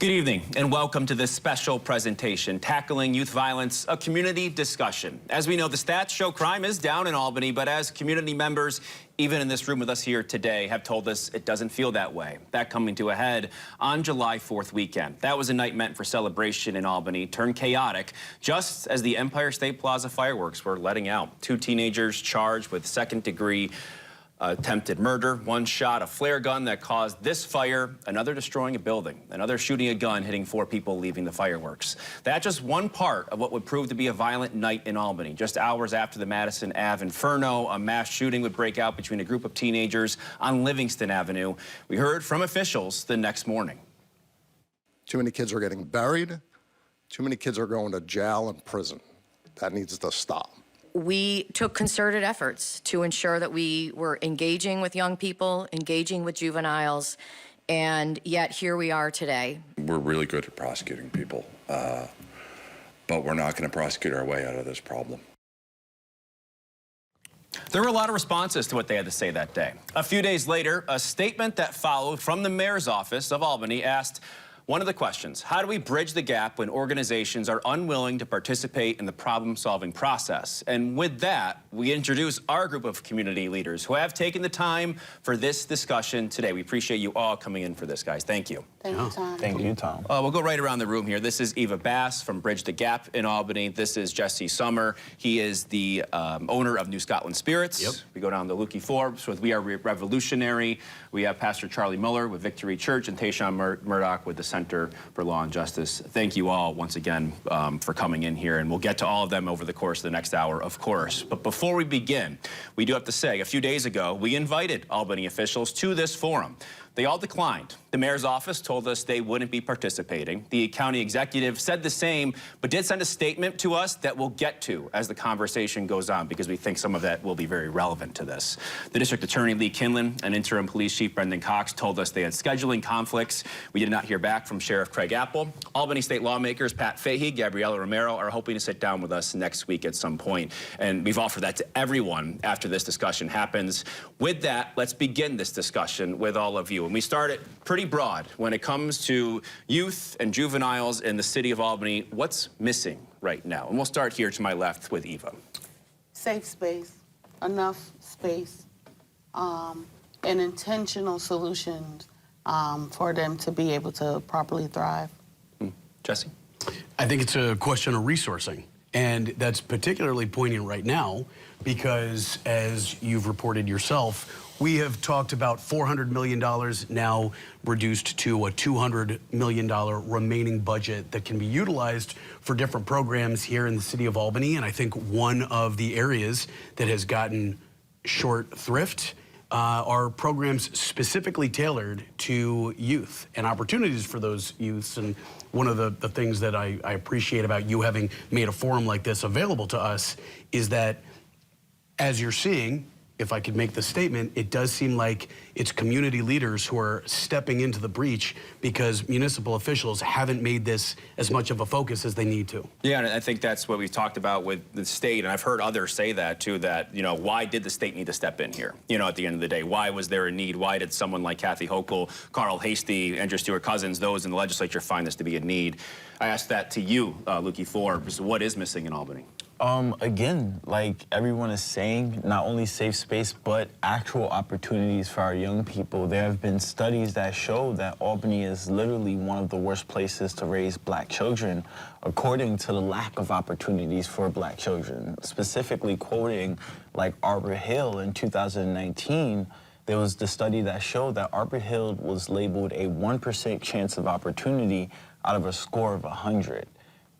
Good evening and welcome to this special presentation, Tackling Youth Violence, a community discussion. As we know, the stats show crime is down in Albany, but as community members, even in this room with us here today, have told us it doesn't feel that way. That coming to a head on July 4th weekend. That was a night meant for celebration in Albany, turned chaotic, just as the Empire State Plaza fireworks were letting out. 2 teenagers charged with second-degree attempted murder, 1 shot, a flare gun that caused this fire, another destroying a building, another shooting a gun, hitting 4 people leaving the fireworks. That's just one part of what would prove to be a violent night in Albany. Just hours after the Madison Ave Inferno, a mass shooting would break out between a group of teenagers on Livingston Avenue. We heard from officials the next morning. Too many kids are getting buried. Too many kids are going to jail and prison. That needs to stop. We took concerted efforts to ensure that we were engaging with young people, engaging with juveniles, and yet here we are today. We're really good at prosecuting people, but we're not going to prosecute our way out of this problem. There were a lot of responses to what they had to say that day. A few days later, a statement that followed from the mayor's office of Albany asked one of the questions: how do we bridge the gap when organizations are unwilling to participate in the problem-solving process? And with that, we introduce our group of community leaders who have taken the time for this discussion today. We appreciate you all coming in for this, guys. Thank you. Thank you, Tom. Thank you, Tom. We'll go right around the room here. This is Eva Bass from Bridge the Gap in Albany. This is Jesse Summer. He is the owner of New Scotland Spirits. Yep. We go down to Lukey Forbes with We Are Revolutionary. We have Pastor Charlie Miller with Victory Church and Tayshawn Murdoch with the Center for Law and Justice. Thank you all once again for coming in here, and we'll get to all of them over the course of the next hour, of course. But before we begin, we do have to say, a few days ago, we invited Albany officials to this forum. They all declined. The mayor's office told us they wouldn't be participating. The county executive said the same, but did send a statement to us that we'll get to as the conversation goes on, because we think some of that will be very relevant to this. The district attorney, Lee Kinlan, and interim police chief, Brendan Cox, told us they had scheduling conflicts. We did not hear back from Sheriff Craig Apple. Albany state lawmakers, Pat Fahey, Gabriela Romero, are hoping to sit down with us next week at some point. And we've offered that to everyone after this discussion happens. With that, let's begin this discussion with all of you. And we start it pretty broad. When it comes to youth and juveniles in the city of Albany, what's missing right now? And we'll start here to my left with Eva. Safe space, enough space, and intentional solutions for them to be able to properly thrive. Jesse? I think it's a question of resourcing. And that's particularly poignant right now because, as you've reported yourself, we have talked about $400 million now reduced to a $200 million remaining budget that can be utilized for different programs here in the city of Albany. And I think one of the areas that has gotten short thrift are programs specifically tailored to youth and opportunities for those youths. And one of the things that I appreciate about you having made a forum like this available to us is that, as you're seeing, if I could make the statement, it does seem like it's community leaders who are stepping into the breach because municipal officials haven't made this as much of a focus as they need to. Yeah, and I think that's what we've talked about with the state, and I've heard others say that too, that, you know, why did the state need to step in here? You know, at the end of the day, why was there a need? Why did someone like Kathy Hochul, Carl Hasty, Andrew Stewart-Cousins, those in the legislature find this to be a need? I asked that to you, Lukey Forbes. What is missing in Albany? Again, like everyone is saying, not only safe space, but actual opportunities for our young people. There have been studies that show that Albany is literally one of the worst places to raise black children, according to the lack of opportunities for black children. Specifically quoting like Arbor Hill in 2019, there was the study that showed that Arbor Hill was labeled a 1% chance of opportunity out of a score of 100.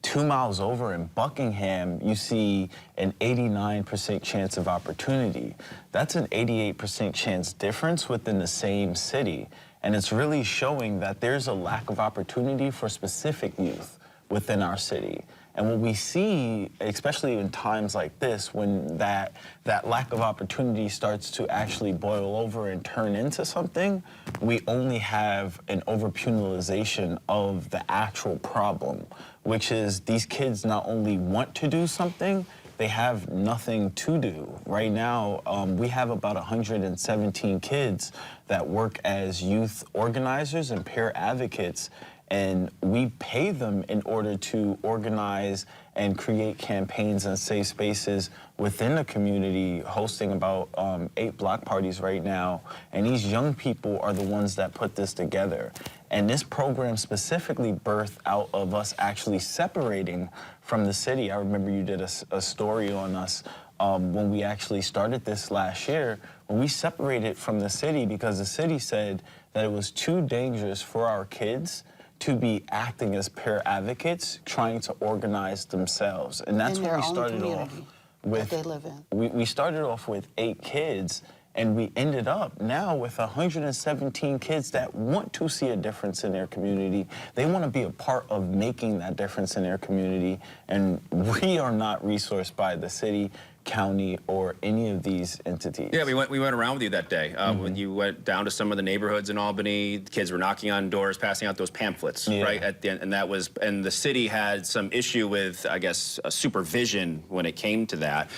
2 miles over in Buckingham, you see an 89% chance of opportunity. That's an 88% chance difference within the same city. And it's really showing that there's a lack of opportunity for specific youth within our city. And what we see, especially in times like this, when that lack of opportunity starts to actually boil over and turn into something, we only have an overpenalization of the actual problem, which is these kids not only want to do something, they have nothing to do. Right now, we have about 117 kids that work as youth organizers and peer advocates. and we pay them in order to organize and create campaigns and safe spaces within the community, hosting about 8 block parties right now. And these young people are the ones that put this together. And this program specifically birthed out of us actually separating from the city. I remember you did a story on us when we actually started this last year, when we separated from the city because the city said that it was too dangerous for our kids to be acting as peer advocates, trying to organize themselves. And that's In when their we own started off community with, that they live in. We started off with 8 kids, and we ended up now with 117 kids that want to see a difference in their community. They want to be a part of making that difference in their community, and we are not resourced by the city, county, or any of these entities. Yeah, we went around with you that day. When you went down to some of the neighborhoods in Albany, the kids were knocking on doors, passing out those pamphlets, right? At the end, and the city had some issue with, I guess, supervision when it came to that.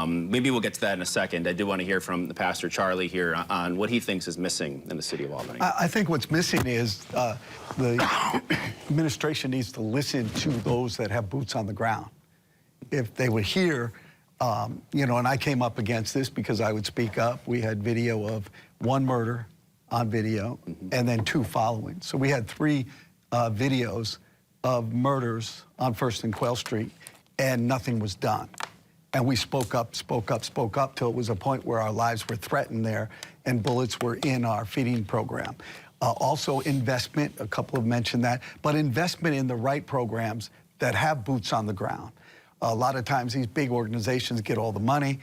Maybe we'll get to that in a second. I do want to hear from the Pastor Charlie here on what he thinks is missing in the city of Albany. I think what's missing is the administration needs to listen to those that have boots on the ground. If they would hear, you know, and I came up against this because I would speak up. We had video of 1 murder on video and then 2 following. So we had 3 videos of murders on 1st and Quayle Street, and nothing was done. And we spoke up till it was a point where our lives were threatened there and bullets were in our feeding program. Also investment, a couple have mentioned that, but investment in the right programs that have boots on the ground. A lot of times these big organizations get all the money,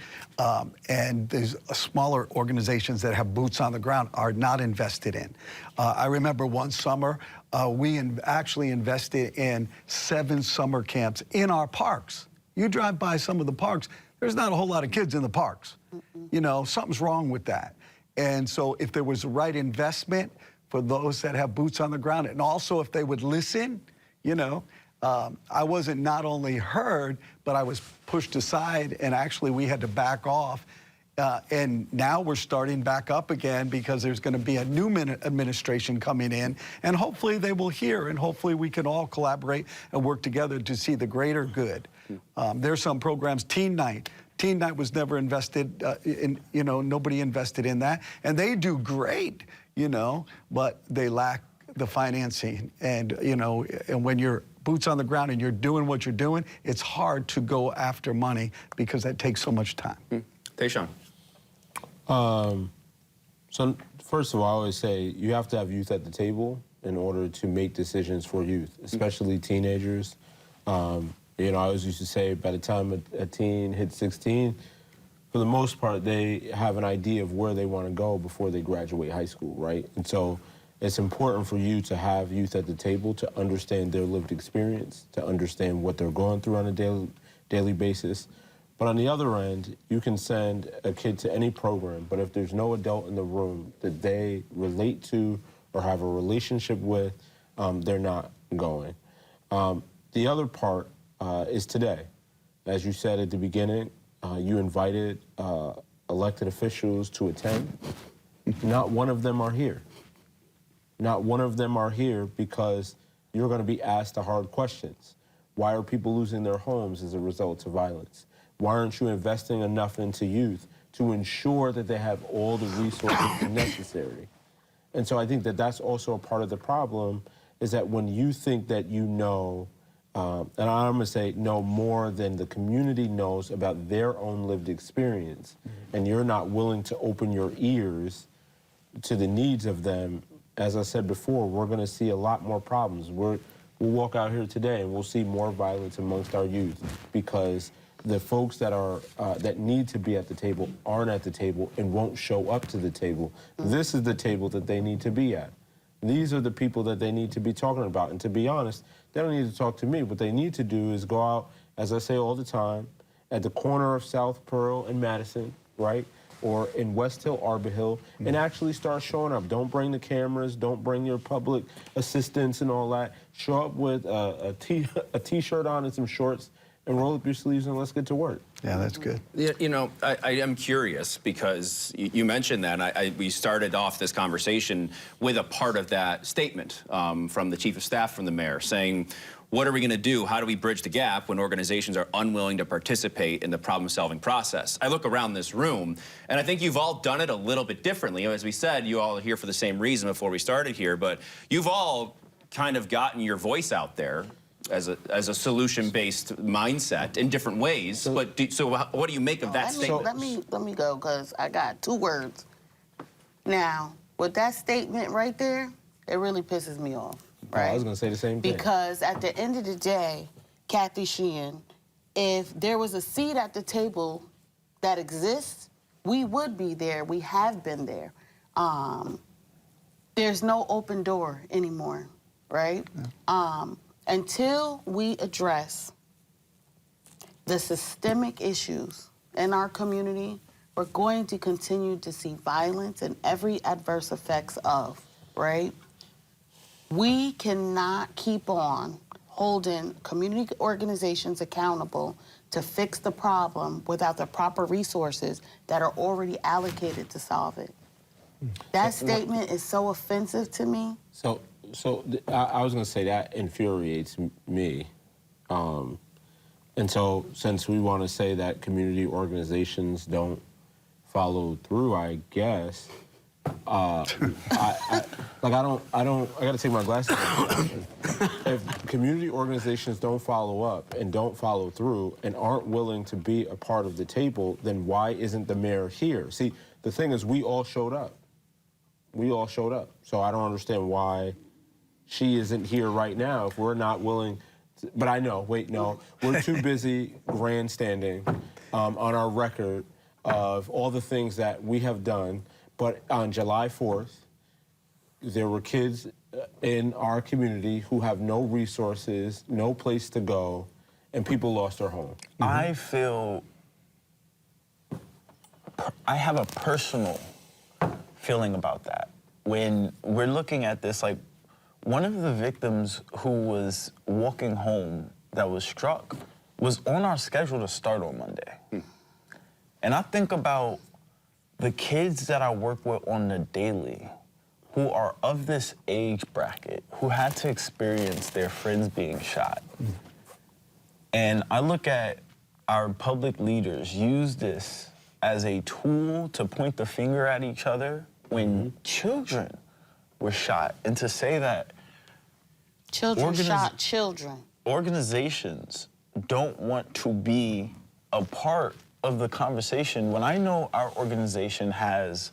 and there's smaller organizations that have boots on the ground are not invested in. I remember one summer, we actually invested in 7 summer camps in our parks. You drive by some of the parks, there's not a whole lot of kids in the parks. You know, something's wrong with that. And so if there was the right investment for those that have boots on the ground, and also if they would listen, you know, I wasn't not only heard, but I was pushed aside, and actually we had to back off. And now we're starting back up again because there's going to be a new administration coming in, and hopefully they will hear, and hopefully we can all collaborate and work together to see the greater good. There's some programs, Teen Night. Teen Night was never invested in, you know, nobody invested in that. And they do great, you know, but they lack the financing. And, you know, and when you're boots on the ground and you're doing what you're doing, it's hard to go after money because that takes so much time. Tayshawn. So first of all, I always say you have to have youth at the table in order to make decisions for youth, especially teenagers. You know, I always used to say by the time a teen hits 16, for the most part, they have an idea of where they want to go before they graduate high school, right? And so it's important for you to have youth at the table to understand their lived experience, to understand what they're going through on a daily basis. But on the other end, you can send a kid to any program, but if there's no adult in the room that they relate to or have a relationship with, they're not going. The other part is today. As you said at the beginning, you invited elected officials to attend. Not one of them are here. Not one of them are here because you're going to be asked the hard questions. Why are people losing their homes as a result of violence? Why aren't you investing enough into youth to ensure that they have all the resources necessary? And so I think that that's also a part of the problem, is that when you think that you know, and I'm going to say know more than the community knows about their own lived experience, and you're not willing to open your ears to the needs of them, as I said before, we're going to see a lot more problems. We'll walk out here today and we'll see more violence amongst our youth because the folks that are that need to be at the table aren't at the table and won't show up to the table. This is the table that they need to be at. These are the people that they need to be talking about. And to be honest, they don't need to talk to me. What they need to do is go out, as I say all the time, at the corner of South Pearl and Madison, right? Or in West Hill, Arbor Hill, and actually start showing up. Don't bring the cameras, don't bring your public assistants and all that. Show up with a t-shirt on and some shorts. and roll up your sleeves and let's get to work. Yeah, that's good. You know, I am curious because you mentioned that. We started off this conversation with a part of that statement from the chief of staff from the mayor saying, what are we going to do? How do we bridge the gap when organizations are unwilling to participate in the problem-solving process? I look around this room, and I think you've all done it a little bit differently. You know, as we said, you all are here for the same reason before we started here, but you've all kind of gotten your voice out there as a solution-based mindset in different ways. So what do you make of that statement? Let me go, because I got 2 words. Now, with that statement right there, it really pisses me off. Right? I was going to say the same thing. Because at the end of the day, Kathy Sheehan, if there was a seat at the table that exists, we would be there. We have been there. There's no open door anymore, right? Yeah. Until we address the systemic issues in our community, we're going to continue to see violence and every adverse effects of, right? We cannot keep on holding community organizations accountable to fix the problem without the proper resources that are already allocated to solve it. That statement is so offensive to me. So I was going to say that infuriates me. And so since we want to say that community organizations don't follow through, I guess, I gotta take my glasses off. If community organizations don't follow up and don't follow through and aren't willing to be a part of the table, then why isn't the mayor here? See, the thing is, we all showed up. We all showed up. So I don't understand why she isn't here right now if we're not willing to, but I know, wait, no, we're too busy grandstanding on our record of all the things that we have done. But on July 4th, there were kids in our community who have no resources, no place to go, and people lost their home. I feel, I have a personal feeling about that. When we're looking at this, like, one of the victims who was walking home that was struck was on our schedule to start on Monday. And I think about the kids that I work with on the daily who are of this age bracket, who had to experience their friends being shot. And I look at our public leaders use this as a tool to point the finger at each other when children were shot, and to say that Children shot children. Organizations don't want to be a part of the conversation when I know our organization has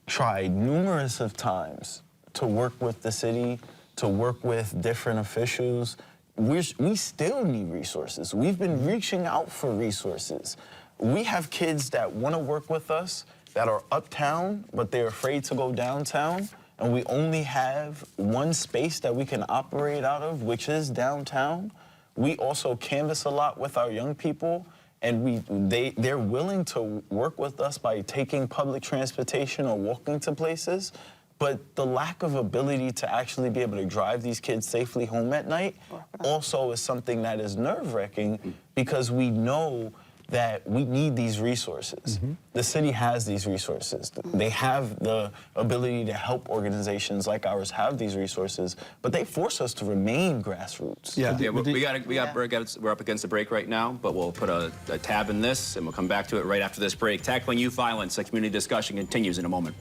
tried numerous of times to work with the city, to work with different officials. We still need resources. We've been reaching out for resources. We have kids that want to work with us that are uptown, but they're afraid to go downtown, and we only have one space that we can operate out of, which is downtown. We also canvass a lot with our young people, and they're willing to work with us by taking public transportation or walking to places, but the lack of ability to actually be able to drive these kids safely home at night also is something that is nerve-wracking, because we know that we need these resources. The city has these resources. They have the ability to help organizations like ours have these resources, but they force us to remain grassroots. Yeah, we're up against the break right now, but we'll put a tab in this, and we'll come back to it right after this break. Tackling youth violence, a community discussion continues in a moment.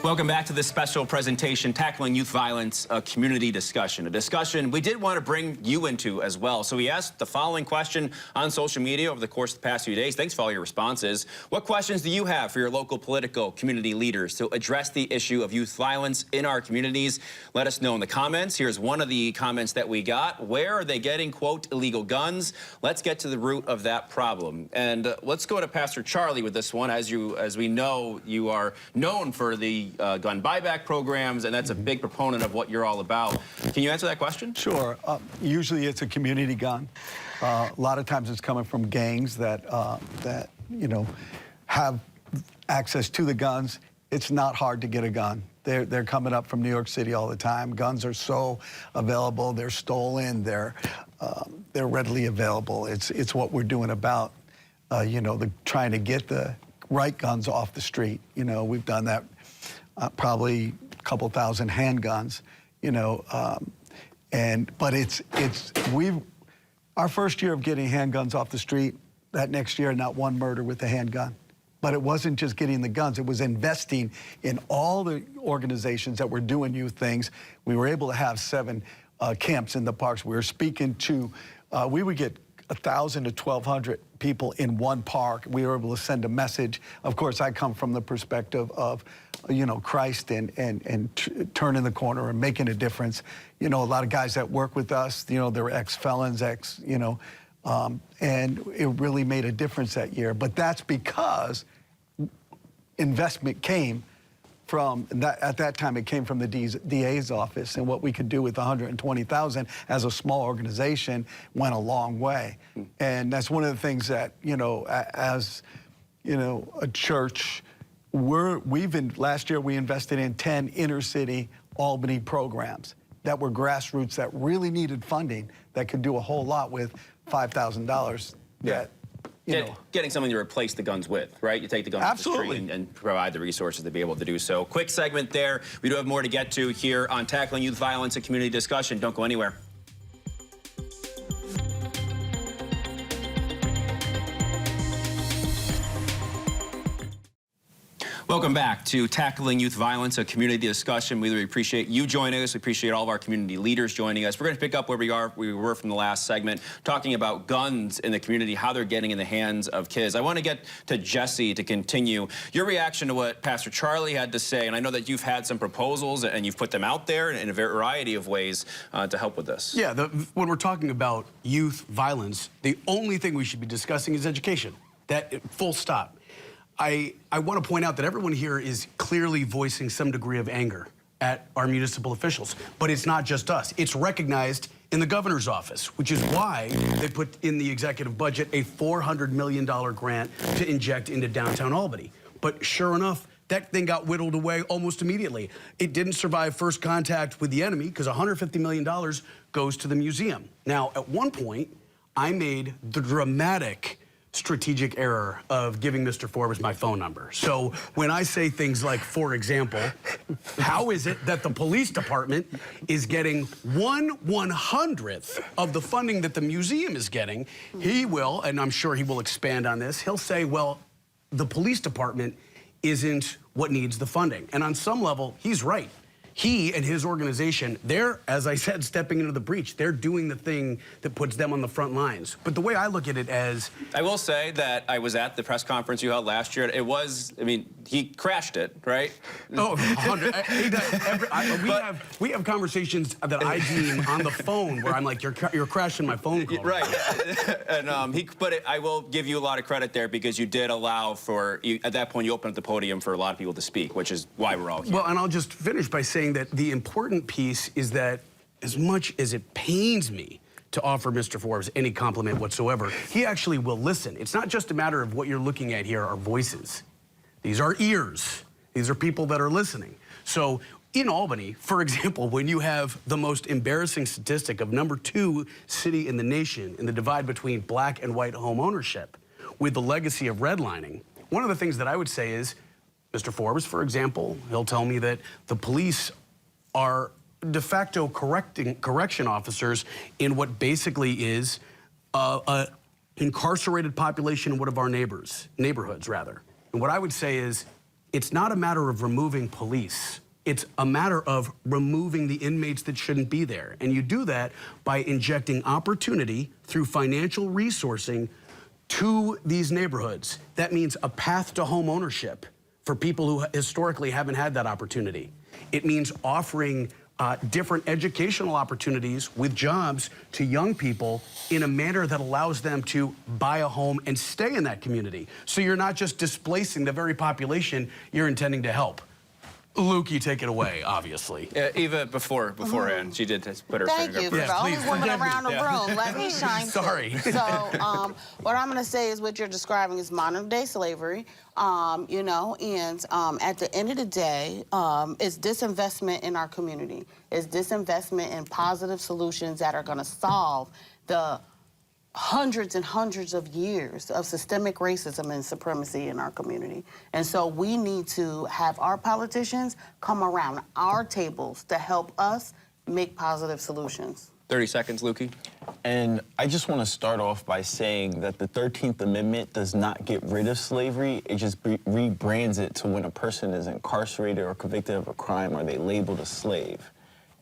Welcome back to this special presentation, Tackling Youth Violence, a community discussion. A discussion we did want to bring you into as well. So we asked the following question on social media over the course of the past few days. Thanks for all your responses. What questions do you have for your local political community leaders to address the issue of youth violence in our communities? Let us know in the comments. Here's one of the comments that we got. Where are they getting, quote, illegal guns? Let's get to the root of that problem. And let's go to Pastor Charlie with this one. As we know, you are known for the gun buyback programs, and that's a big proponent of what you're all about. Can you answer that question? Sure. Usually it's a community gun. A lot of times it's coming from gangs that you know, have access to the guns. It's not hard to get a gun. They're coming up from New York City all the time. Guns are so available. They're stolen. They're readily available. It's what we're doing about, trying to get the right guns off the street. We've done that, probably a couple thousand handguns, but our first year of getting handguns off the street, that next year, not one murder with a handgun. But it wasn't just getting the guns, it was investing in all the organizations that were doing youth things. We were able to have 7 camps in the parks. We were speaking to, we would get 1,000 to 1,200 people in one park. We were able to send a message. Of course, I come from the perspective of, Christ and turning the corner and making a difference. A lot of guys that work with us, they're ex-felons, and it really made a difference that year. But that's because investment came from, at that time, it came from the DA's office, and what we could do with 120,000 as a small organization went a long way. And that's one of the things that, as, a church, last year we invested in 10 inner city Albany programs that were grassroots that really needed funding that could do a whole lot with $5,000 that, Getting something to replace the guns with, right? You take the guns off the street and provide the resources to be able to do so. Quick segment there. We do have more to get to here on Tackling Youth Violence and Community Discussion. Don't go anywhere. Welcome back to Tackling Youth Violence, a community discussion. We really appreciate you joining us. We appreciate all of our community leaders joining us. We're going to pick up where we were from the last segment, talking about guns in the community, how they're getting in the hands of kids. I want to get to Jesse to continue. Your reaction to what Pastor Charlie had to say, and I know that you've had some proposals and you've put them out there in a variety of ways to help with this. Yeah, when we're talking about youth violence, the only thing we should be discussing is education. That, full stop. I want to point out that everyone here is clearly voicing some degree of anger at our municipal officials. But it's not just us. It's recognized in the governor's office, which is why they put in the executive budget a $400 million grant to inject into downtown Albany. But sure enough, that thing got whittled away almost immediately. It didn't survive first contact with the enemy because $150 million goes to the museum. Now, at one point, I made the dramatic strategic error of giving Mr. Forbes my phone number. So when I say things like, for example, how is it that the police department is getting 1/100th of the funding that the museum is getting, he will, and I'm sure he will expand on this, he'll say, well, the police department isn't what needs the funding. And on some level, he's right. He and his organization, they're, as I said, stepping into the breach. They're doing the thing that puts them on the front lines. But the way I look at it as... I will say that I was at the press conference you held last year. It was, I mean, he crashed it, right? Oh, 100. We have conversations that I deem on the phone where I'm like, you're crashing my phone call. Right. And I will give you a lot of credit there because you did allow for, at that point, you opened up the podium for a lot of people to speak, which is why we're all here. Well, and I'll just finish by saying that the important piece is that as much as it pains me to offer Mr. Forbes any compliment whatsoever, he actually will listen. It's not just a matter of what you're looking at here are voices. These are ears. These are people that are listening. So in Albany, for example, when you have the most embarrassing statistic of #2 city in the nation in the divide between black and white home ownership with the legacy of redlining, one of the things that I would say is, Mr. Forbes, for example, he'll tell me that the police are de facto correction officers in what basically is a incarcerated population in one of our neighborhoods, rather. And what I would say is, it's not a matter of removing police. It's a matter of removing the inmates that shouldn't be there. And you do that by injecting opportunity through financial resourcing to these neighborhoods. That means a path to home ownership for people who historically haven't had that opportunity. It means offering different educational opportunities with jobs to young people in a manner that allows them to buy a home and stay in that community. So you're not just displacing the very population you're intending to help. Lukey, take it away, obviously. Eva, beforehand, she did put her Thank finger you. up. For Yeah, the only please, woman forgive me. around the room, let me shine. too. Sorry. So, what I'm going to say is what you're describing is modern day slavery. You know, and at the end of the day, it's disinvestment in our community. It's disinvestment in positive solutions that are going to solve the hundreds and hundreds of years of systemic racism and supremacy in our community. And so we need to have our politicians come around our tables to help us make positive solutions. 30 seconds, Lukey. And I just want to start off by saying that the 13th Amendment does not get rid of slavery. It just rebrands it to when a person is incarcerated or convicted of a crime, are they labeled a slave.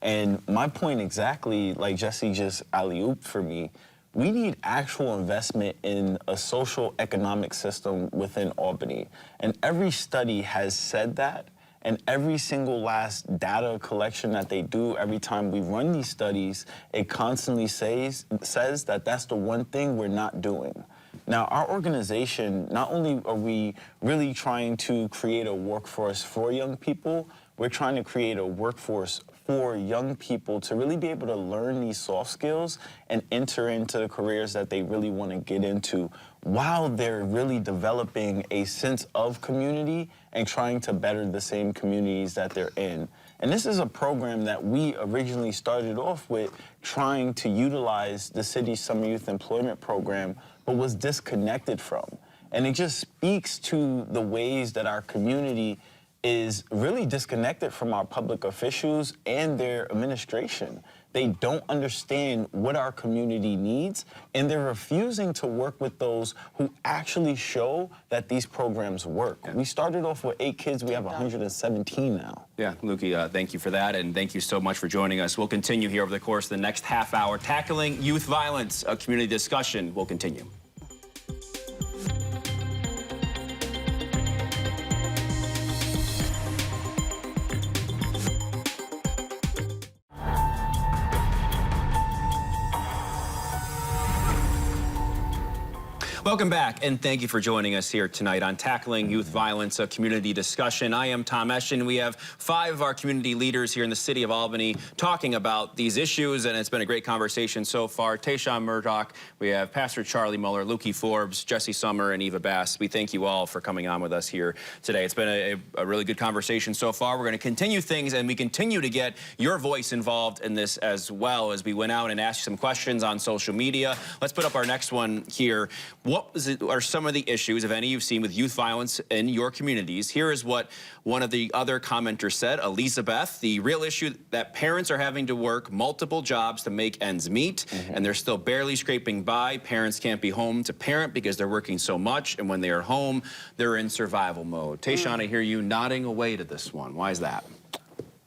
And my point exactly, like Jesse just alley-ooped for me, we need actual investment in a social economic system within Albany. And every study has said that. And every single last data collection that they do, every time we run these studies, it constantly says that that's the one thing we're not doing. Now, our organization, not only are we really trying to create a workforce for young people, we're trying to create a workforce for young people to really be able to learn these soft skills and enter into the careers that they really want to get into while they're really developing a sense of community and trying to better the same communities that they're in. And this is a program that we originally started off with trying to utilize the city's summer youth employment program, but was disconnected from. And it just speaks to the ways that our community is really disconnected from our public officials and their administration. They don't understand what our community needs, and they're refusing to work with those who actually show that these programs work. We started off with 8 kids, we have 117 now. Yeah, Lukey, thank you for that, and thank you so much for joining us. We'll continue here over the course of the next half hour. Tackling youth violence, a community discussion will continue. Welcome back, and thank you for joining us here tonight on Tackling Youth Violence, a community discussion. I am Tom Eschen. We have 5 of our community leaders here in the city of Albany talking about these issues, and it's been a great conversation so far. Tayshawn Murdoch, we have Pastor Charlie Muller, Lukey Forbes, Jesse Summer, and Eva Bass. We thank you all for coming on with us here today. It's been a really good conversation so far. We're going to continue things, and we continue to get your voice involved in this as well as we went out and asked some questions on social media. Let's put up our next one here. What are some of the issues, if any, you've seen with youth violence in your communities? Here is what one of the other commenters said, Elizabeth. The real issue that parents are having to work multiple jobs to make ends meet, and they're still barely scraping by. Parents can't be home to parent because they're working so much, and when they are home, they're in survival mode. Tayshawn, I hear you nodding away to this one. Why is that?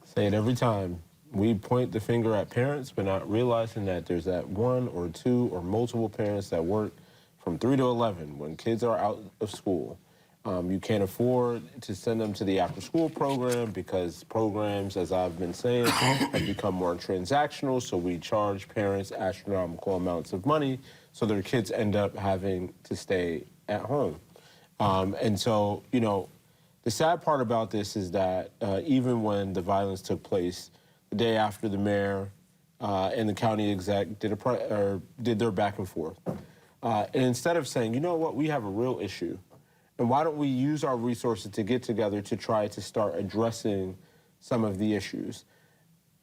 Say it every time. We point the finger at parents, but not realizing that there's that 1 or 2 or multiple parents that work from 3 to 11 when kids are out of school. You can't afford to send them to the after-school program because programs, as I've been saying, have become more transactional, so we charge parents astronomical amounts of money, so their kids end up having to stay at home. And so, you know, the sad part about this is that even when the violence took place, the day after the mayor and the county exec did their back and forth. And instead of saying, you know what, we have a real issue, and why don't we use our resources to get together to try to start addressing some of the issues?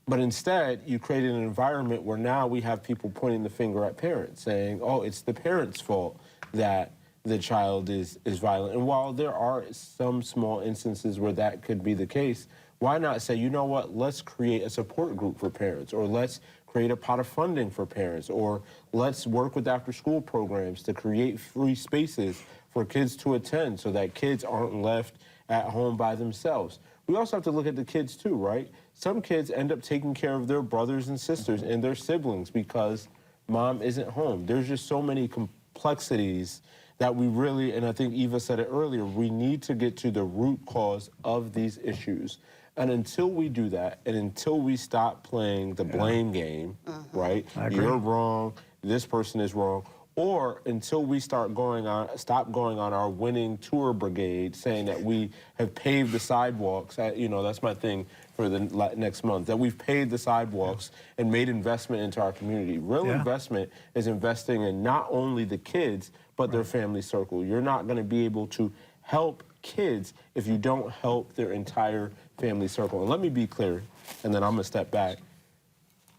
But instead, you created an environment where now we have people pointing the finger at parents, saying, oh, it's the parents' fault that the child is violent. And while there are some small instances where that could be the case, why not say, you know what, let's create a support group for parents, or let's create a pot of funding for parents, or let's work with after-school programs to create free spaces for kids to attend so that kids aren't left at home by themselves. We also have to look at the kids too, right? Some kids end up taking care of their brothers and sisters and their siblings because mom isn't home. There's just so many complexities that we really, and I think Eva said it earlier, we need to get to the root cause of these issues. And until we do that, and until we stop playing the blame game, right? You're wrong, this person is wrong, or until we stop going on our winning tour brigade, saying that we have paved the sidewalks. That's my thing for the next month, that we've paved the sidewalks and made investment into our community. Real investment is investing in not only the kids, but their family circle. You're not going to be able to help kids if you don't help their entire family circle. And let me be clear, and then I'm going to step back.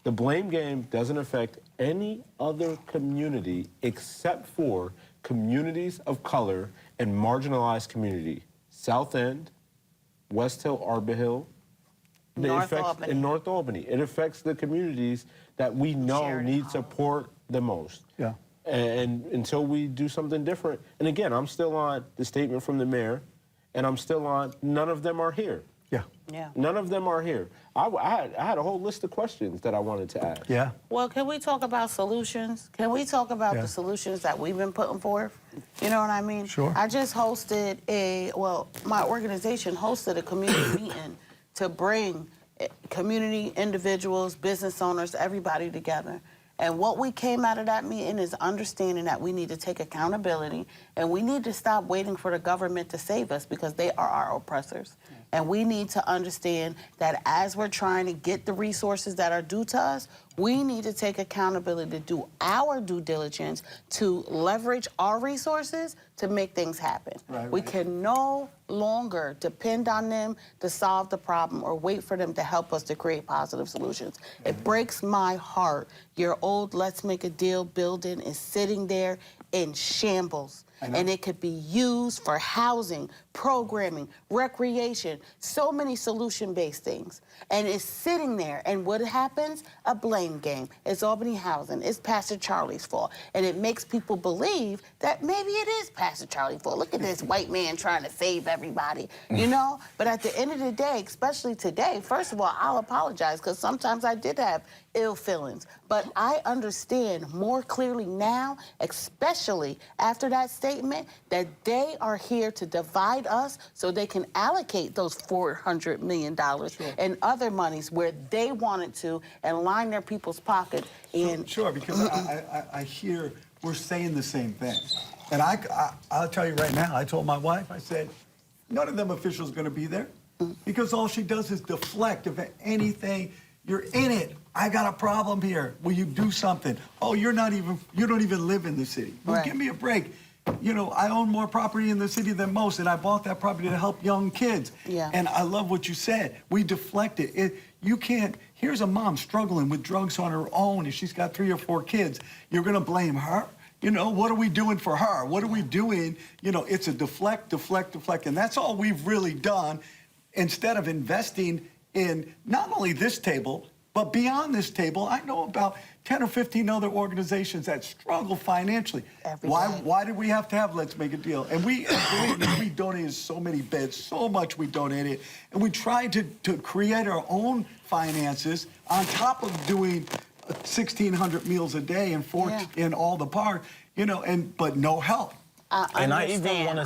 The blame game doesn't affect any other community except for communities of color and marginalized community. South End, West Hill, Arbor Hill, North Albany. in North Albany. It affects the communities that we know Sheridan need Hall. support the most. Yeah. And until we do something different, and again, I'm still on the statement from the mayor, and I'm still on none of them are here. Yeah. Yeah. None of them are here. I had a whole list of questions that I wanted to ask. Yeah. Well, can we talk about solutions? Can we talk about Yeah. the solutions that we've been putting forth? You know what I mean? Sure. I just hosted my organization hosted a community meeting to bring community, individuals, business owners, everybody together. And what we came out of that meeting is understanding that we need to take accountability and we need to stop waiting for the government to save us because they are our oppressors. And we need to understand that as we're trying to get the resources that are due to us, we need to take accountability to do our due diligence to leverage our resources to make things happen. We can no longer depend on them to solve the problem or wait for them to help us to create positive solutions. It breaks my heart. Your old Let's Make a Deal building is sitting there in shambles. And it could be used for housing, programming, recreation, so many solution-based things. And it's sitting there, and what happens? A blame game. It's Albany Housing, it's Pastor Charlie's fault. And it makes people believe that maybe it is Pastor Charlie's fault. Look at this white man trying to save everybody, you know? But at the end of the day, especially today, first of all, I'll apologize, because sometimes I did have ill feelings. But I understand more clearly now, especially after that statement, that they are here to divide us so they can allocate those $400 million and other monies where they wanted to and line their people's pockets. And Sure, because I hear we're saying the same thing. And I'll tell you right now, I told my wife, I said, none of them officials are going to be there because all she does is deflect. If anything, you're in it. I got a problem here. Will you do something? Oh, you don't even live in the city. Well, give me a break. You know, I own more property in the city than most, and I bought that property to help young kids. Yeah. And I love what you said. We deflect it. You can't, here's a mom struggling with drugs on her own, and she's got 3 or 4 kids. You're going to blame her? You know, what are we doing for her? What are we doing? You know, it's a deflect. And that's all we've really done instead of investing in not only this table, but beyond this table. I know about 10 or 15 other organizations that struggle financially. Why did we have to have Let's Make a Deal? And we donated so many beds, so much we donated. And we tried to create our own finances on top of doing 1,600 meals a day and in all the park, you know, but no help. And I even want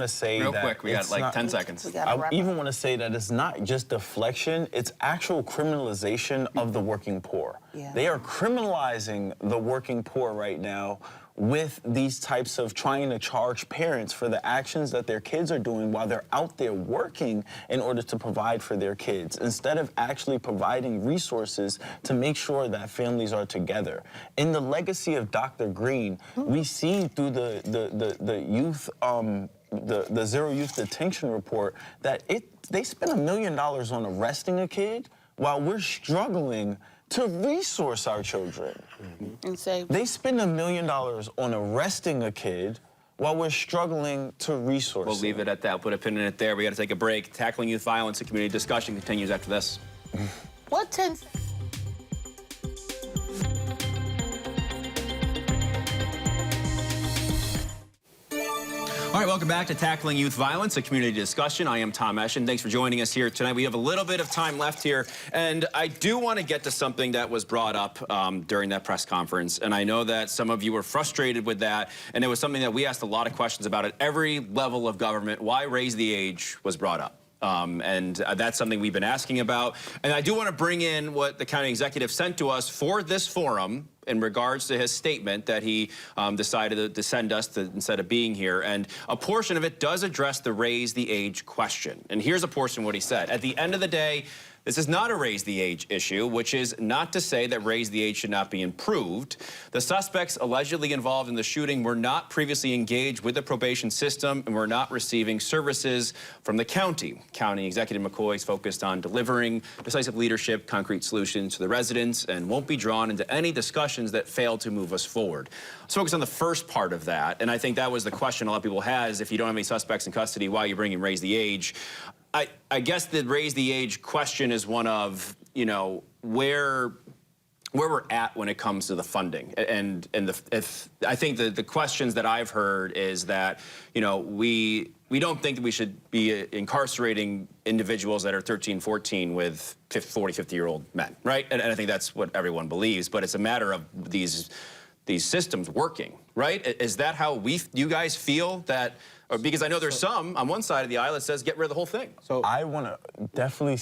to say, real that quick, we got like 10 seconds. I even want to say that it's not just deflection, it's actual criminalization of the working poor. Yeah. They are criminalizing the working poor right now with these types of trying to charge parents for the actions that their kids are doing while they're out there working in order to provide for their kids, instead of actually providing resources to make sure that families are together. In the legacy of Dr. Green, we see through the youth, the Zero Youth Detention Report, that they spent $1 million on arresting a kid while we're struggling to resource our children. And say, they spend $1 million on arresting a kid while we're struggling to resource We'll leave it at that. Put a pin in it there. We got to take a break. Tackling youth violence and community discussion continues after this. what 10 All right, welcome back to Tackling Youth Violence, a community discussion. I am Tom Eschen. Thanks for joining us here tonight. We have a little bit of time left here, and I do want to get to something that was brought up during that press conference, and I know that some of you were frustrated with that, and it was something that we asked a lot of questions about at every level of government. Why raise the age was brought up. And that's something we've been asking about. And I do want to bring in what the county executive sent to us for this forum in regards to his statement that he decided to send us instead of being here. And a portion of it does address the raise the age question. And here's a portion of what he said. At the end of the day, this is not a raise the age issue, which is not to say that raise the age should not be improved. The suspects allegedly involved in the shooting were not previously engaged with the probation system and were not receiving services from the county. County Executive McCoy is focused on delivering decisive leadership, concrete solutions to the residents, and won't be drawn into any discussions that fail to move us forward. Let's focus on the first part of that, and I think that was the question a lot of people had, is if you don't have any suspects in custody, why are you bringing raise the age? I guess the raise the age question is one of, you know, where we're at when it comes to the funding. And I think the questions that I've heard is that, you know, we don't think that we should be incarcerating individuals that are 13, 14 with 40, 50-year-old men, right? And I think that's what everyone believes, but it's a matter of these systems working, right? Is that how you guys feel that? Because I know there's some on one side of the aisle that says get rid of the whole thing. So I want to definitely,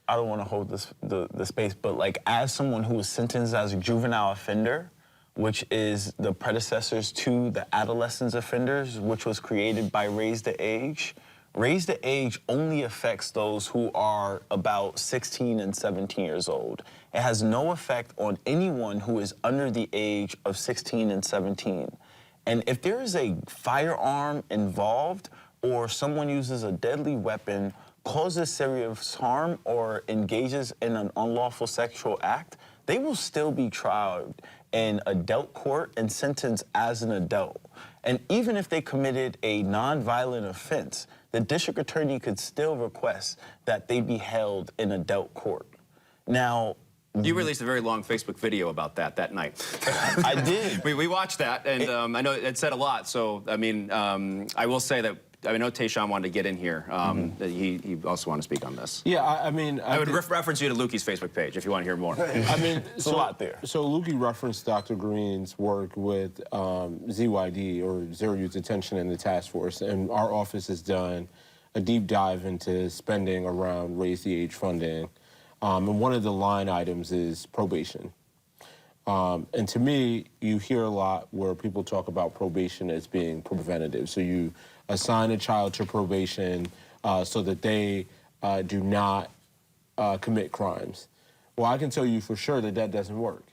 I don't want to hold the space, but like as someone who was sentenced as a juvenile offender, which is the predecessors to the adolescent offenders, which was created by Raise the Age. Raise the Age only affects those who are about 16 and 17 years old. It has no effect on anyone who is under the age of 16 and 17. And if there is a firearm involved or someone uses a deadly weapon, causes serious harm, or engages in an unlawful sexual act, they will still be tried in adult court and sentenced as an adult. And even if they committed a nonviolent offense, the district attorney could still request that they be held in adult court. Now, you released a very long Facebook video about that night. I did. We watched that, and I know it said a lot. So, I mean, I will say that I know Tayshaun wanted to get in here. He also wanted to speak on this. Yeah, I mean... I would reference you to Lukey's Facebook page if you want to hear more. I mean, it's a lot there. So Lukey referenced Dr. Green's work with ZYD, or Zero Youth Detention, and the task force, and our office has done a deep dive into spending around Raise the Age funding. And one of the line items is probation. And to me, you hear a lot where people talk about probation as being preventative. So you assign a child to probation so that they do not commit crimes. Well, I can tell you for sure that that doesn't work.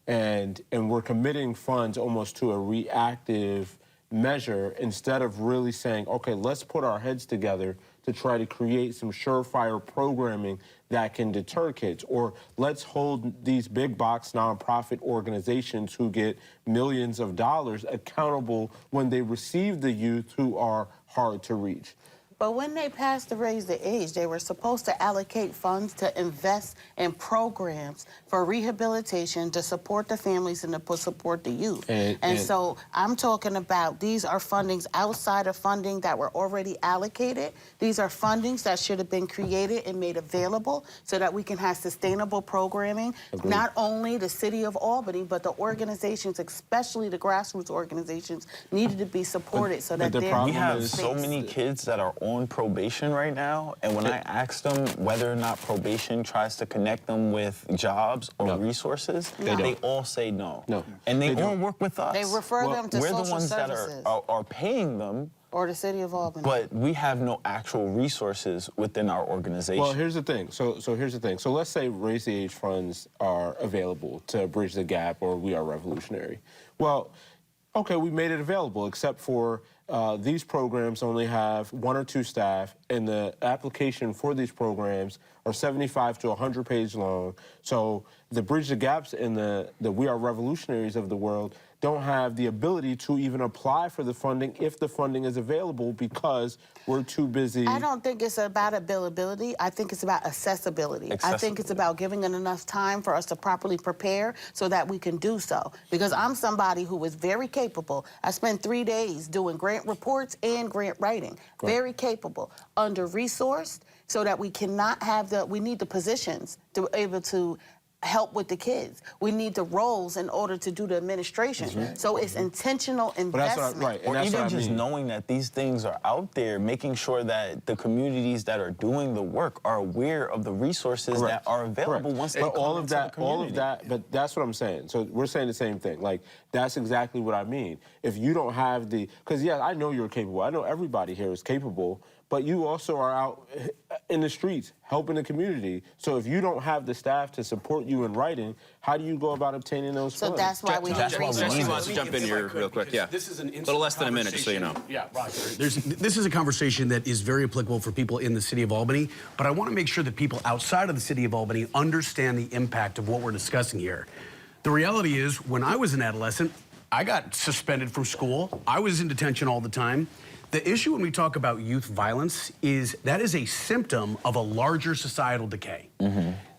And we're committing funds almost to a reactive measure instead of really saying, okay, let's put our heads together to try to create some surefire programming that can deter kids. Or let's hold these big box nonprofit organizations who get millions of dollars accountable when they receive the youth who are hard to reach. But when they passed the Raise the Age, they were supposed to allocate funds to invest in programs for rehabilitation to support the families and to support the youth. And so I'm talking about these are fundings outside of funding that were already allocated. These are fundings that should have been created and made available so that we can have sustainable programming. Agreed. Not only the city of Albany, but the organizations, especially the grassroots organizations, needed to be supported so that we have so many kids that are on probation right now, and when I ask them whether or not probation tries to connect them with jobs or resources, they all say no. And they won't work with us. They refer them to social We're the ones services. that are paying them. Or the city of Albany. But we have no actual resources within our organization. Well, here's the thing. So here's the thing. So let's say Raise the Age funds are available to bridge the gap, or We Are Revolutionary. Well, okay, we made it available, except for these programs only have 1 or 2 staff, and the application for these programs are 75 to 100 pages long. So the Bridge the Gaps and the We Are Revolutionaries of the world don't have the ability to even apply for the funding if the funding is available because we're too busy. I don't think it's about availability. I think it's about accessibility. I think it's about giving them enough time for us to properly prepare so that we can do so. Because I'm somebody who is very capable. I spent 3 days doing grant reports and grant writing. Very capable. Under-resourced so that we cannot have we need the positions to be able to help with the kids. We need the roles in order to do the administration. So it's intentional investment. Right. Or And that's even what I just mean. knowing that these things are out there, making sure that the communities that are doing the work are aware of the resources that are available once they But come into the community. but that's what I'm saying. So we're saying the same thing. Like, that's exactly what I mean. If you don't have the, because yeah, I know you're capable. I know everybody here is capable, but you also are out in the streets helping the community. So if you don't have the staff to support you in writing, how do you go about obtaining those So funds? that's why we need Jesse resources. wants to jump in here real quick. Yeah. This is an little less than a minute, just so you know. Yeah, Roger. This is a conversation that is very applicable for people in the city of Albany, but I want to make sure that people outside of the city of Albany understand the impact of what we're discussing here. The reality is, when I was an adolescent, I got suspended from school. I was in detention all the time. The issue when we talk about youth violence is that is a symptom of a larger societal decay.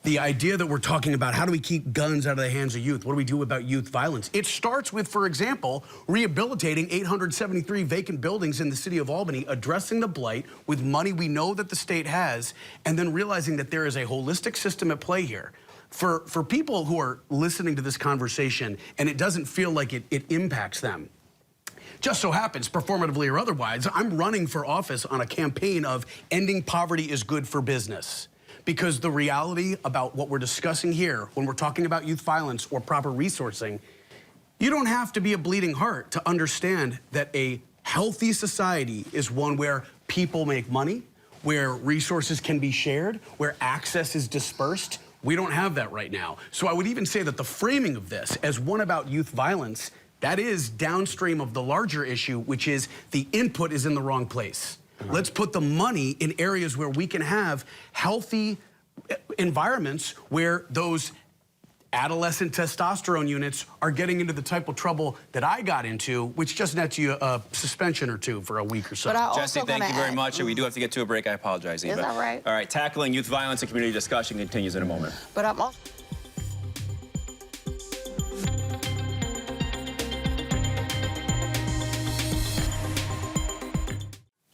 The idea that we're talking about how do we keep guns out of the hands of youth, what do we do about youth violence? It starts with, for example, rehabilitating 873 vacant buildings in the city of Albany, addressing the blight with money we know that the state has, and then realizing that there is a holistic system at play here. For people who are listening to this conversation and it doesn't feel like it impacts them, just so happens, performatively or otherwise, I'm running for office on a campaign of ending poverty is good for business. Because the reality about what we're discussing here, when we're talking about youth violence or proper resourcing, you don't have to be a bleeding heart to understand that a healthy society is one where people make money, where resources can be shared, where access is dispersed. We don't have that right now. So I would even say that the framing of this as one about youth violence, that is downstream of the larger issue, which is the input is in the wrong place. Let's put the money in areas where we can have healthy environments where those adolescent testosterone units are getting into the type of trouble that I got into, which just nets you a suspension or two for a week or so. But I also Jesse, thank you gonna very add- much. We do have to get to a break. I apologize, Eva. It's all right. All right, tackling youth violence and community discussion continues in a moment. But I'm also...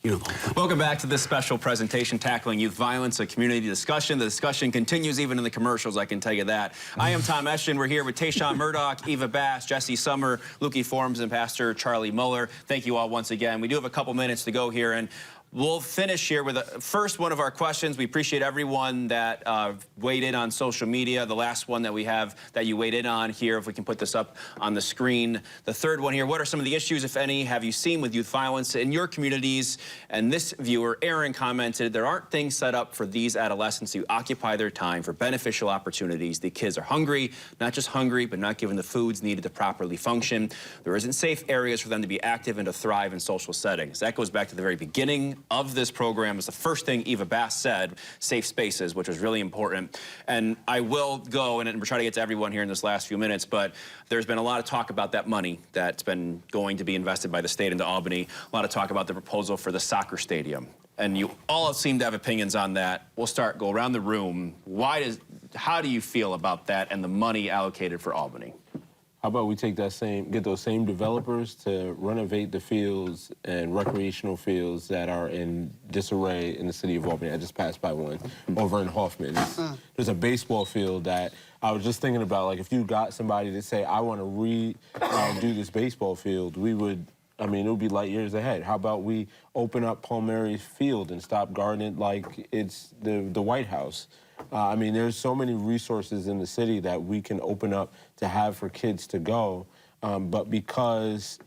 You know the whole thing. Welcome back to this special presentation, Tackling Youth Violence, a community discussion. The discussion continues even in the commercials, I can tell you that. I am Tom Eschen. We're here with Tayshawn Murdoch, Eva Bass, Jesse Summer, Lukey Forms, and Pastor Charlie Muller. Thank you all once again. We do have a couple minutes to go here, and we'll finish here with first one of our questions. We appreciate everyone that weighed in on social media. The last one that we have that you weighed in on here, if we can put this up on the screen. The third one here, what are some of the issues, if any, have you seen with youth violence in your communities? And this viewer, Aaron, commented, there aren't things set up for these adolescents to occupy their time for beneficial opportunities. The kids are hungry, not just hungry, but not given the foods needed to properly function. There isn't safe areas for them to be active and to thrive in social settings. That goes back to the very beginning of this program. Is the first thing Eva Bass said, safe spaces, which was really important. And I will go, and we're trying to get to everyone here in this last few minutes, but there's been a lot of talk about that money that's been going to be invested by the state into Albany. A lot of talk about the proposal for the soccer stadium. And you all seem to have opinions on that. We'll go around the room. How do you feel about that and the money allocated for Albany? How about we take get those same developers to renovate the fields and recreational fields that are in disarray in the city of Albany. I just passed by one over in Hoffman. There's a baseball field that I was just thinking about, like, if you got somebody to say, I want to redo this baseball field, it would be light years ahead. How about we open up Palmieri Field and stop guarding it like it's the White House? There's so many resources in the city that we can open up to have for kids to go, but because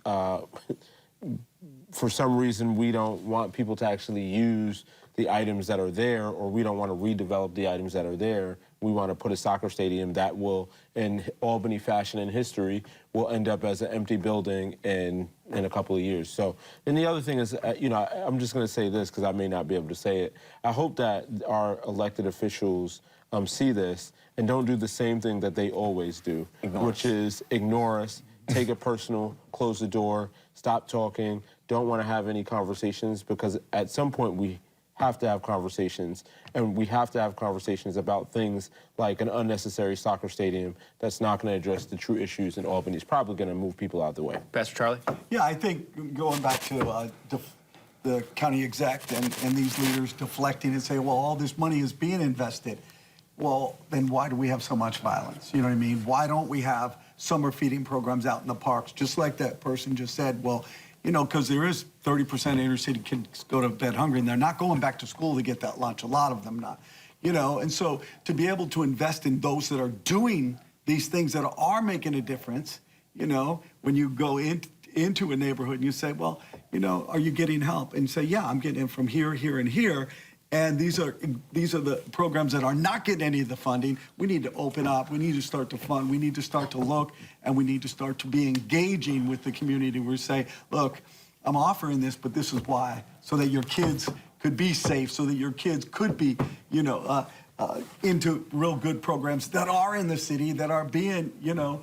for some reason we don't want people to actually use the items that are there, or we don't want to redevelop the items that are there, we want to put a soccer stadium that will, in Albany fashion and history, will end up as an empty building in a couple of years. So, and the other thing is, I'm just going to say this because I may not be able to say it. I hope that our elected officials see this and don't do the same thing that they always do, which is ignore us, take it personal, close the door, stop talking, don't want to have any conversations, because at some point we have to have conversations, and we have to have conversations about things like an unnecessary soccer stadium that's not going to address the true issues in Albany. It's probably going to move people out of the way. Pastor Charlie? Yeah, I think going back to the county exec and these leaders deflecting and say, well, all this money is being invested. well, then why do we have so much violence? You know what I mean? Why don't we have summer feeding programs out in the parks? Just like that person just said, well, you know, because there is 30% of inner city kids go to bed hungry, and they're not going back to school to get that lunch. A lot of them not, you know. And so to be able to invest in those that are doing these things that are making a difference, you know, when you go into a neighborhood and you say, well, you know, are you getting help? And you say, yeah, I'm getting it from here, here, and here. And these are the programs that are not getting any of the funding. We need to open up. We need to start to fund. We need to start to look, and we need to start to be engaging with the community. We say, look, I'm offering this, but this is why, so that your kids could be safe, so that your kids could be, you know, into real good programs that are in the city, that are being, you know,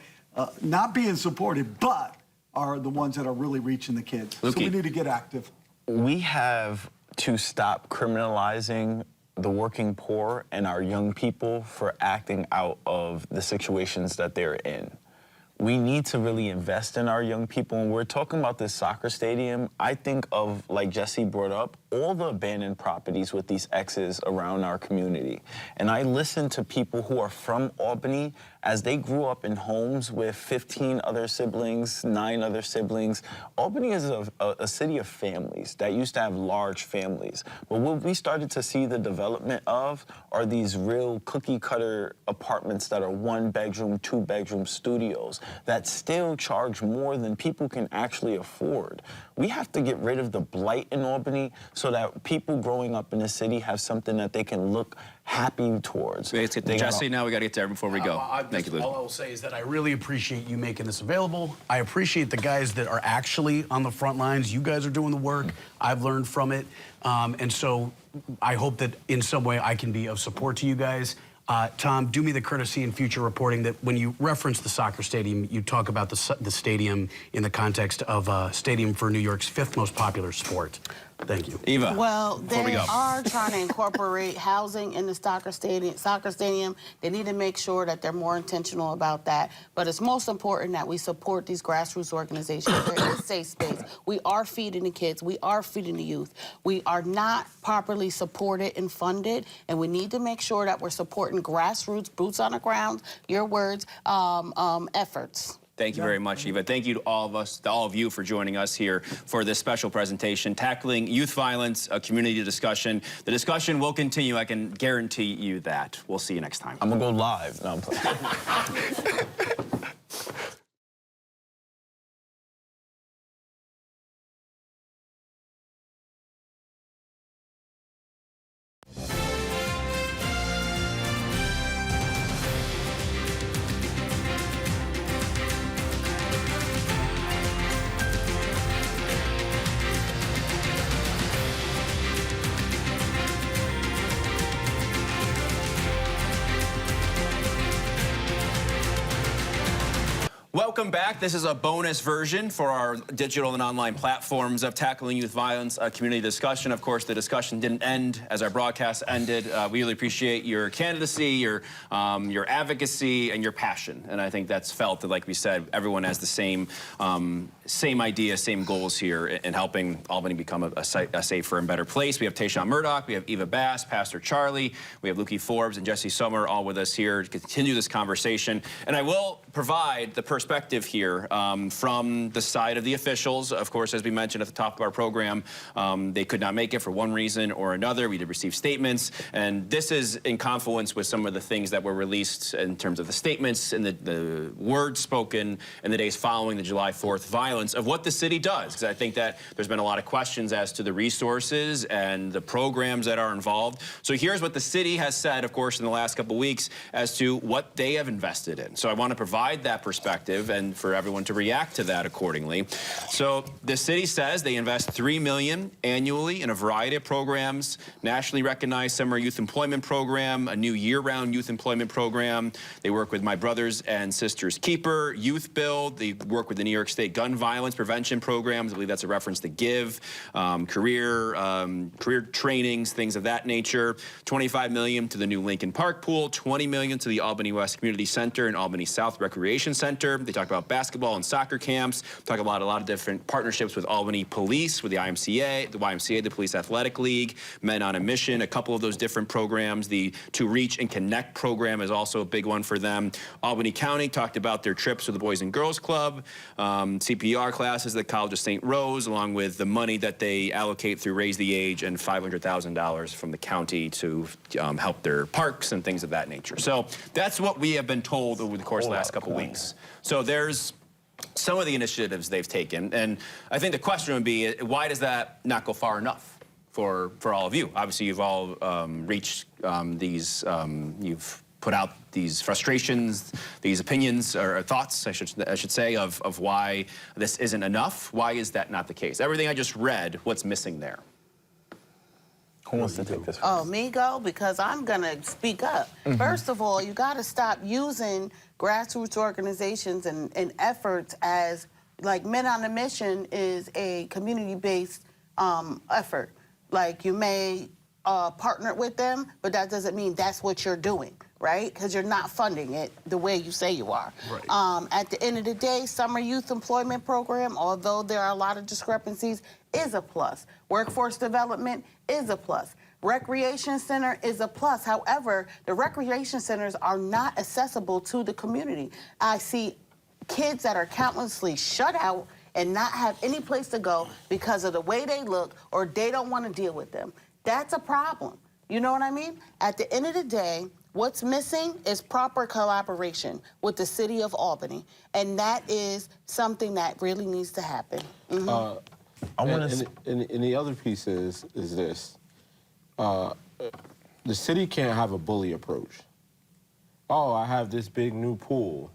not being supported, but are the ones that are really reaching the kids. So we need to get active. We have to stop criminalizing the working poor and our young people for acting out of the situations that they're in. We need to really invest in our young people. When we're talking about this soccer stadium, I think of, like Jesse brought up, all the abandoned properties with these X's around our community. And I listen to people who are from Albany as they grew up in homes with 15 other siblings, 9 other siblings. Albany is a city of families that used to have large families. But what we started to see the development of are these real cookie-cutter apartments that are 1-bedroom, 2-bedroom studios that still charge more than people can actually afford. We have to get rid of the blight in Albany so that people growing up in the city have something that they can look happy towards. Let's get to Jesse now. We got to get there before we go. Thank you, Lou. All I will say is that I really appreciate you making this available. I appreciate the guys that are actually on the front lines. You guys are doing the work. I've learned from it. And so I hope that in some way I can be of support to you guys. Tom, do me the courtesy in future reporting that when you reference the soccer stadium, you talk about the stadium in the context of a stadium for New York's 5th most popular sport. Thank you. Eva, well, they go. are trying to incorporate housing in the soccer stadium. They need to make sure that they're more intentional about that. But it's most important that we support these grassroots organizations. There is safe space. We are feeding the kids. We are feeding the youth. We are not properly supported and funded, and we need to make sure that we're supporting grassroots, boots on the ground, your words, efforts. Thank you very much, Eva. Thank you to all of us, to all of you for joining us here for this special presentation, Tackling Youth Violence, a community discussion. The discussion will continue, I can guarantee you that. We'll see you next time. I'm gonna go live. No, I'm playing. Welcome back. This is a bonus version for our digital and online platforms of Tackling Youth Violence, a community discussion. Of course, the discussion didn't end as our broadcast ended. We really appreciate your candidacy, your advocacy, and your passion. And I think that's felt that, like we said, everyone has the same idea, same goals here in helping Albany become a safer and better place. We have Tayshawn Murdoch, we have Eva Bass, Pastor Charlie, we have Lukey Forbes and Jesse Sommer all with us here to continue this conversation. And I will provide the perspective here from the side of the officials. Of course, as we mentioned at the top of our program, they could not make it for one reason or another. We did receive statements, and this is in confluence with some of the things that were released in terms of the statements and the words spoken in the days following the July 4th violence of what the city does. Because I think that there's been a lot of questions as to the resources and the programs that are involved. So here's what the city has said, of course, in the last couple of weeks as to what they have invested in. So I want to provide that perspective and for everyone to react to that accordingly. So the city says they invest $3 million annually in a variety of programs, nationally recognized summer youth employment program, a new year-round youth employment program. They work with My Brothers and Sisters Keeper, Youth Build. They work with the New York State Gun Violence Prevention Programs. I believe that's a reference to GIVE, career trainings, things of that nature. $25 million to the new Lincoln Park Pool, $20 million to the Albany West Community Center and Albany South Recreation Center, They talked about basketball and soccer camps. Talk about a lot of different partnerships with Albany Police, with the YMCA, the Police Athletic League, Men on a Mission, a couple of those different programs. The To Reach and Connect program is also a big one for them. Albany County talked about their trips to the Boys and Girls Club, CPR classes at the College of St. Rose, along with the money that they allocate through Raise the Age and $500,000 from the county to help their parks and things of that nature. So that's what we have been told over the course of the last couple weeks. So there's some of the initiatives they've taken, and I think the question would be, why does that not go far enough for all of you? Obviously, you've all reached you've put out these frustrations, these opinions or thoughts, I should say, of why this isn't enough. Why is that not the case? Everything I just read, what's missing there? Who wants to take this first? Oh, me go? Because I'm going to speak up. First of all, you got to stop using grassroots organizations and efforts as, like, Men on a Mission is a community-based effort. Like, you may partner with them, but that doesn't mean that's what you're doing, right? Because you're not funding it the way you say you are. Right. At the end of the day, Summer Youth Employment Program, although there are a lot of discrepancies, is a plus. Workforce development is a plus. Recreation center is a plus. However, the recreation centers are not accessible to the community. I see kids that are countlessly shut out and not have any place to go because of the way they look or they don't want to deal with them. That's a problem. You know what I mean? At the end of the day, what's missing is proper collaboration with the city of Albany, and that is something that really needs to happen. And the other piece is this. The city can't have a bully approach. Oh, I have this big new pool.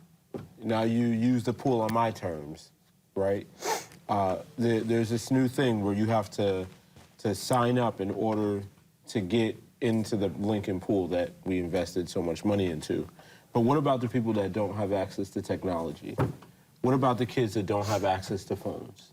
Now you use the pool on my terms, right? There's this new thing where you have to sign up in order to get into the Lincoln pool that we invested so much money into. But what about the people that don't have access to technology? What about the kids that don't have access to phones?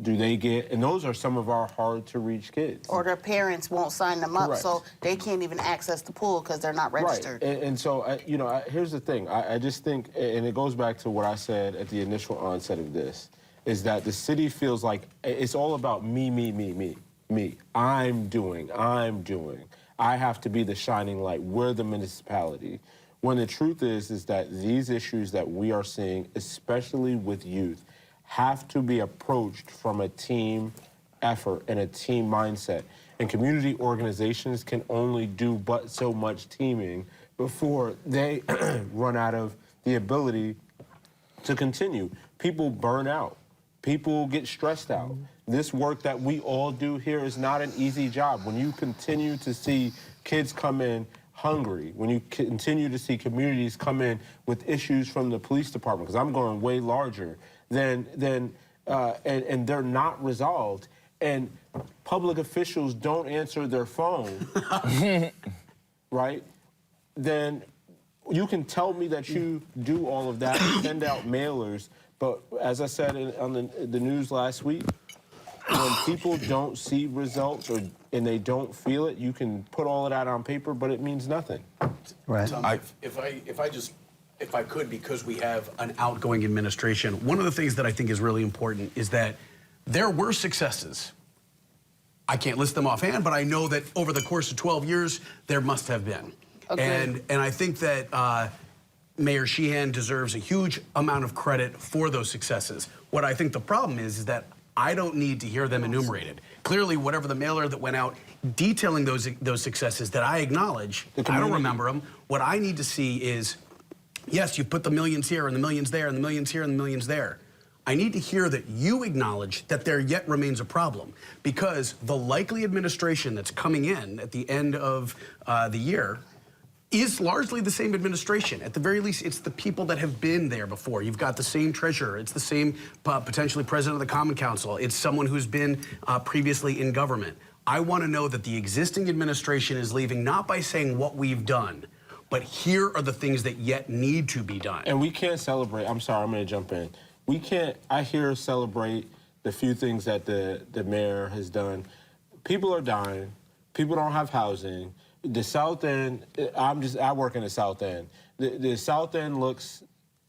Do they get, and those are some of our hard-to-reach kids. Or their parents won't sign them up, Correct. so they can't even access the pool because they're not registered. Right, and so, you know, here's the thing. I just think, and it goes back to what I said at the initial onset of this, is that the city feels like it's all about me, me, me, me, me. I'm doing. I have to be the shining light. We're the municipality. When the truth is that these issues that we are seeing, especially with youth, have to be approached from a team effort and a team mindset. And community organizations can only do but so much teaming before they run out of the ability to continue. People burn out. People get stressed out. This work that we all do here is not an easy job. When you continue to see kids come in hungry, when you continue to see communities come in with issues from the police department, because I'm going way larger, and they're not resolved, and public officials don't answer their phone, right? Then you can tell me that you do all of that, send out mailers, but as I said on the news last week, when people don't see results and they don't feel it, you can put all of that on paper, but it means nothing. Right. Tom, if I could, because we have an outgoing administration, one of the things that I think is really important is that there were successes. I can't list them offhand, but I know that over the course of 12 years, there must have been. Okay. And I think that Mayor Sheehan deserves a huge amount of credit for those successes. What I think the problem is that I don't need to hear them enumerated. Clearly, whatever the mailer that went out detailing those successes that I acknowledge, I don't remember them. What I need to see is, yes, you put the millions here and the millions there and the millions here and the millions there. I need to hear that you acknowledge that there yet remains a problem, because the likely administration that's coming in at the end of the year is largely the same administration. At the very least, it's the people that have been there before. You've got the same treasurer. It's the same potentially president of the Common Council. It's someone who's been previously in government. I want to know that the existing administration is leaving not by saying what we've done, but here are the things that yet need to be done. And we can't celebrate. I'm sorry, I'm going to jump in. We can't, I hear celebrate the few things that the mayor has done. People are dying. People don't have housing. The South End, I work in the South End. The South End looks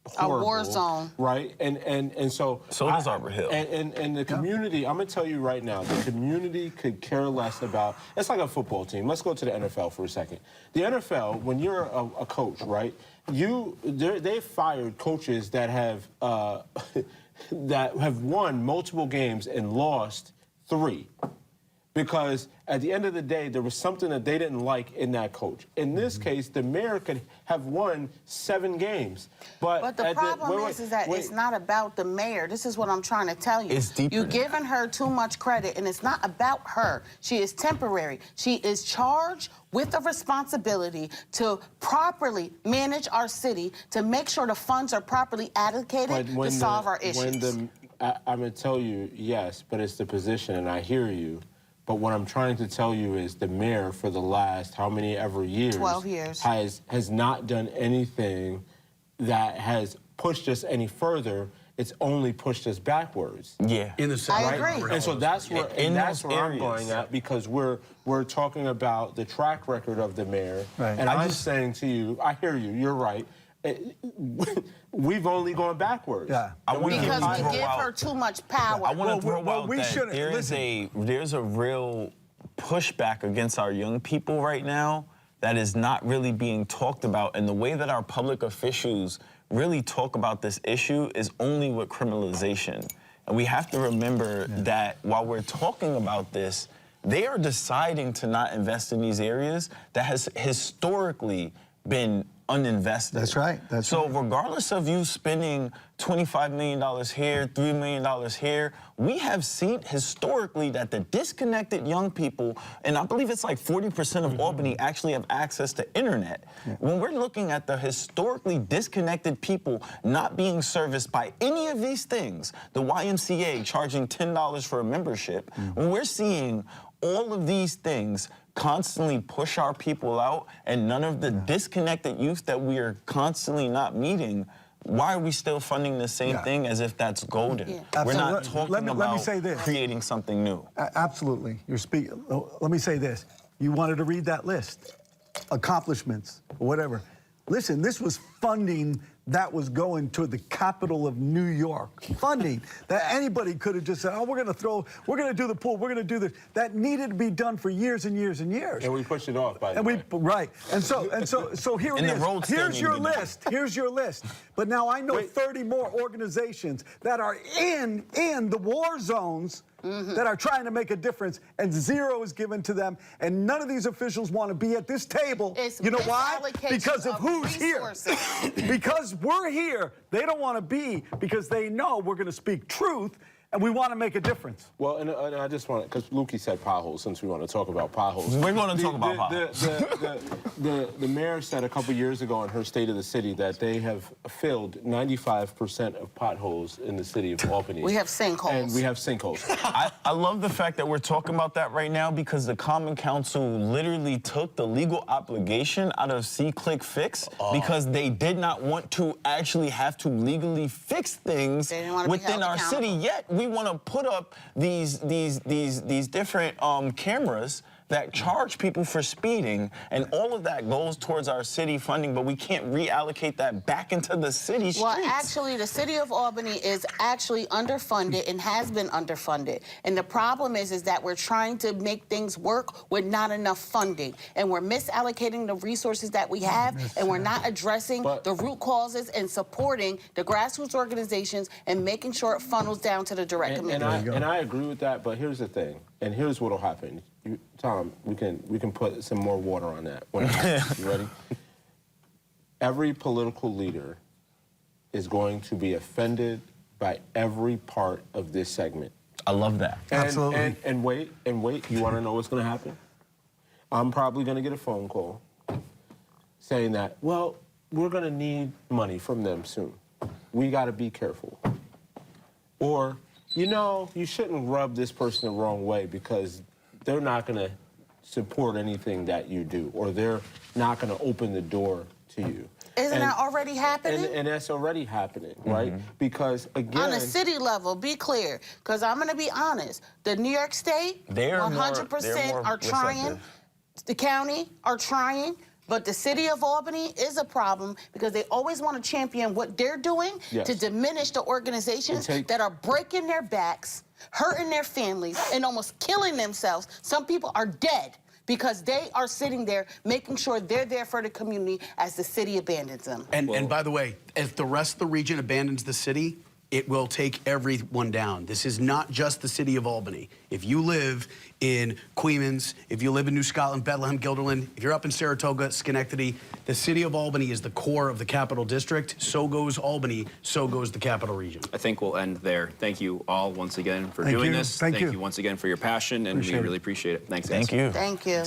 horrible, war zone. right? And so does Arbor Hill. And the community, I'm gonna tell you right now, the community could care less about. It's like a football team. Let's go to the NFL for a second. The NFL, when you're a coach, right? They've fired coaches that have that have won multiple games and lost 3. Because at the end of the day, there was something that they didn't like in that coach. In this case, the mayor could have won 7 games. But the problem is that it's not about the mayor. This is what I'm trying to tell you. It's deeper You're than giving her too much credit, and it's not about her. She is temporary. She is charged with the responsibility to properly manage our city, to make sure the funds are properly allocated to solve our issues. I'm going to tell you, yes, but it's the position, and I hear you. But what I'm trying to tell you is the mayor for the last how many ever years, 12 years, has not done anything that has pushed us any further. It's only pushed us backwards. Yeah. In the I agree. And so that's where I'm areas. going at, because we're talking about the track record of the mayor. Right. And I'm saying to you, I hear you, you're right. We've only gone backwards. Yeah. Because we give her too much power. I want to throw out we that shouldn't. there's a real pushback against our young people right now that is not really being talked about. And the way that our public officials really talk about this issue is only with criminalization. And we have to remember that while we're talking about this, they are deciding to not invest in these areas that has historically been uninvested. That's right. So regardless of you spending $25 million here, $3 million here, we have seen historically that the disconnected young people, and I believe it's like 40% of Albany actually have access to internet. Yeah. When we're looking at the historically disconnected people not being serviced by any of these things, the YMCA charging $10 for a membership, when we're seeing all of these things constantly push our people out, and none of the disconnected youth that we are constantly not meeting, why are we still funding the same thing as if that's golden? Yeah. We're not talking about let me say this. Creating something new. Absolutely. You're speaking. Let me say this. You wanted to read that list, accomplishments, whatever. Listen, this was funding that was going to the capital of New York. Funding that anybody could have just said, oh, we're going to do the pool, we're going to do this. That needed to be done for years and years and years. And we pushed it off, by the way. Right. And so here it is. Here's your list. Here's your list. But now I know 30 more organizations that are in the war zones that are trying to make a difference, and 0 is given to them, and none of these officials want to be at this table. It's you know why? Because of who's resources. here. Because we're here, they don't want to be, because they know we're going to speak truth, and we want to make a difference. Well, and I just want to, because Lukey said potholes, since we want to talk about potholes. We're going to talk about potholes. The mayor said a couple years ago in her State of the City that they have filled 95% of potholes in the city of Albany. We have sinkholes. And we have sinkholes. I love the fact that we're talking about that right now, because the Common Council literally took the legal obligation out of See-Click Fix because they did not want to actually have to legally fix things within our city. Yet we want to put up these different cameras that charge people for speeding, and all of that goes towards our city funding, but we can't reallocate that back into the city streets. Well, actually, the city of Albany is actually underfunded and has been underfunded. And the problem is that we're trying to make things work with not enough funding. And we're misallocating the resources that we have, and we're not addressing the root causes and supporting the grassroots organizations and making sure it funnels down to the direct community. And I agree with that, but here's the thing, and here's what'll happen. Tom, we can put some more water on that. You ready? Every political leader is going to be offended by every part of this segment. I love that. Absolutely. And wait, you want to know what's going to happen? I'm probably going to get a phone call saying that, well, we're going to need money from them soon. We got to be careful. Or, you know, you shouldn't rub this person the wrong way because they're not going to support anything that you do, or they're not going to open the door to you. Isn't that already happening? And that's already happening, right? Because, again... On a city level, be clear, because I'm going to be honest. The New York State, 100% are trying. The county are trying. But the city of Albany is a problem because they always want to champion what they're doing Yes. to diminish the organizations that are breaking their backs, hurting their families, and almost killing themselves. Some people are dead because they are sitting there making sure they're there for the community as the city abandons them. And by the way, if the rest of the region abandons the city, it will take everyone down. This is not just the city of Albany. If you live in Queens, if you live in New Scotland, Bethlehem, Guilderland, if you're up in Saratoga, Schenectady, the city of Albany is the core of the Capital District. So goes Albany, so goes the Capital Region. I think we'll end there. Thank you all once again for Thank doing you. this. Thank you. you once again for your passion, and Appreciate we it. really appreciate it. Thanks, guys. Thank you. Thank you.